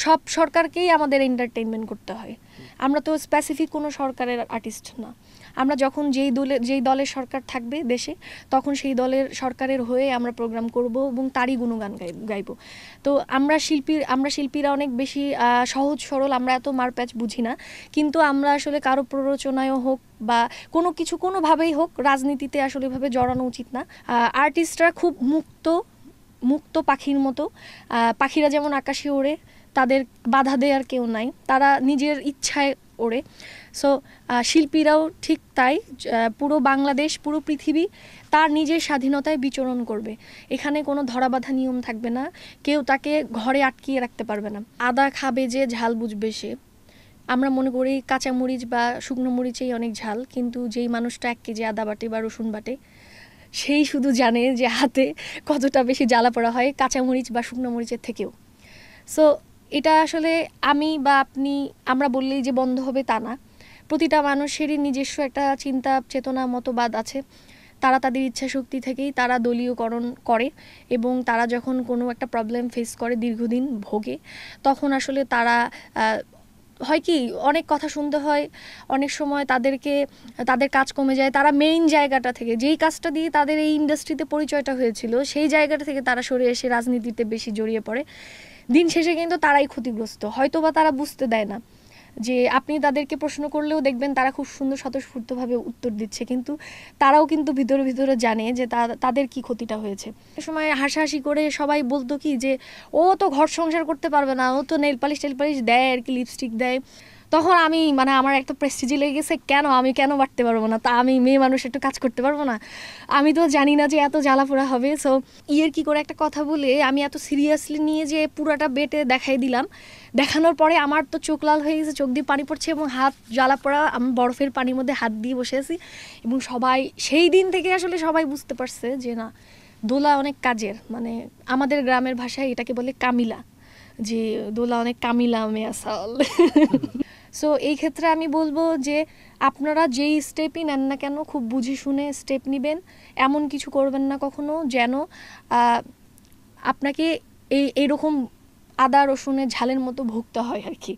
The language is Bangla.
সব সরকারকেই আমাদের এন্টারটেইনমেন্ট করতে হয়। আমরা তো স্পেসিফিক কোনো সরকারের আর্টিস্ট না। আমরা যখন যেই দলের সরকার থাকবে দেশে, তখন সেই দলের সরকারের হয়ে আমরা প্রোগ্রাম করব এবং তারই গুণগান গাইব। তো আমরা শিল্পীরা অনেক বেশি সহজ সরল, আমরা এত মারপ্যাচ বুঝি না। কিন্তু আমরা আসলে কারো প্ররোচনায়ও হোক বা কোনোভাবেই হোক, রাজনীতিতে আসলে এভাবে জড়ানো উচিত না। আর্টিস্টরা খুব মুক্ত পাখির মতো। পাখিরা যেমন আকাশে ওড়ে, তাদের বাধা দেওয়ার কেউ নাই, তারা নিজের ইচ্ছায় ওড়ে। সো শিল্পীরাও ঠিক তাই। পুরো বাংলাদেশ, পুরো পৃথিবী তার নিজের স্বাধীনতায় বিচরণ করবে। এখানে কোনো ধরাবাঁধা নিয়ম থাকবে না, কেউ তাকে ঘরে আটকিয়ে রাখতে পারবে না। আদা খাবে যে ঝাল বুঝবে সে। আমরা মনে করি কাঁচা মরিচ বা শুকনো মরিচেই অনেক ঝাল, কিন্তু যেই মানুষটা 1 কেজি আদা বাটে বা রসুন বাটে, সেই শুধু জানে যে হাতে কতটা বেশি জ্বালা পড়া হয় কাঁচামরিচ বা শুকনো মরিচের থেকেও। সো এটা আসলে আমি বা আপনি আমরা বললেই যে বন্ধ হবে তা না। প্রতিটা মানুষেরই নিজস্ব একটা চিন্তা চেতনা মতবাদ আছে। তারা তাদের ইচ্ছা শক্তি থেকেই তারা দলীয়করণ করে, এবং তারা যখন কোনো একটা প্রবলেম ফেস করে, দীর্ঘদিন ভোগে, তখন আসলে তারা হয় কি, অনেক কথা শুনতে হয়, অনেক সময় তাদের কাজ কমে যায়। তারা মেইন জায়গাটা থেকে, যেই কাজটা দিয়ে তাদের এই ইন্ডাস্ট্রিতে পরিচয়টা হয়েছিল, সেই জায়গাটা থেকে তারা সরে এসে রাজনীতিতে বেশি জড়িয়ে পড়ে। দিন শেষে কিন্তু তারাই ক্ষতিগ্রস্ত। হয়তোবা তারা বুঝতে দেয় না যে আপনি তাদেরকে প্রশ্ন করলেও দেখবেন তারা খুব সুন্দর স্বতঃস্ফূর্তভাবে উত্তর দিচ্ছে, কিন্তু তারাও কিন্তু ভিতরে ভিতরে জানে যে তাদের কি ক্ষতিটা হয়েছে। এ সময় হাসাহাসি করে সবাই বলতো কি যে ও তো ঘর সংসার করতে পারবে না, ও তো নেল পালিশ দেয় আর কি, লিপস্টিক দেয়। তখন আমার একটা প্রেস্টিজি লেগে গেছে, আমি কেন বাড়তে পারবো না? তা আমি মেয়ে মানুষ একটু কাজ করতে পারবো না? আমি তো জানি না যে এত জ্বালাপোড়া হবে। সো কি করে একটা কথা বলে আমি এত সিরিয়াসলি নিয়ে যে পুরাটা বেটে দেখাই দিলাম। দেখানোর পরে আমার তো চোখ লাল হয়ে গেছে, চোখ দিয়ে পানি পড়ছে এবং হাত জ্বালাপোড়া। আমি বরফের পানির মধ্যে হাত দিয়ে বসে আছি, এবং সেই দিন থেকে আসলে সবাই বুঝতে পারছে যে না, দোলা অনেক কাজের। মানে আমাদের গ্রামের ভাষায় এটাকে বলে কামিলা, যে দোলা অনেক কামিলা মে আসাল। সো এই ক্ষেত্রে আমি বলবো যে আপনারা যেই স্টেপই নেন না কেন, খুব বুঝে শুনে স্টেপ নেবেন। এমন কিছু করবেন না কখনো যেন আপনাকে এইরকম আদা রসুনের ঝালের মতো ভুগতে হয় আর কি।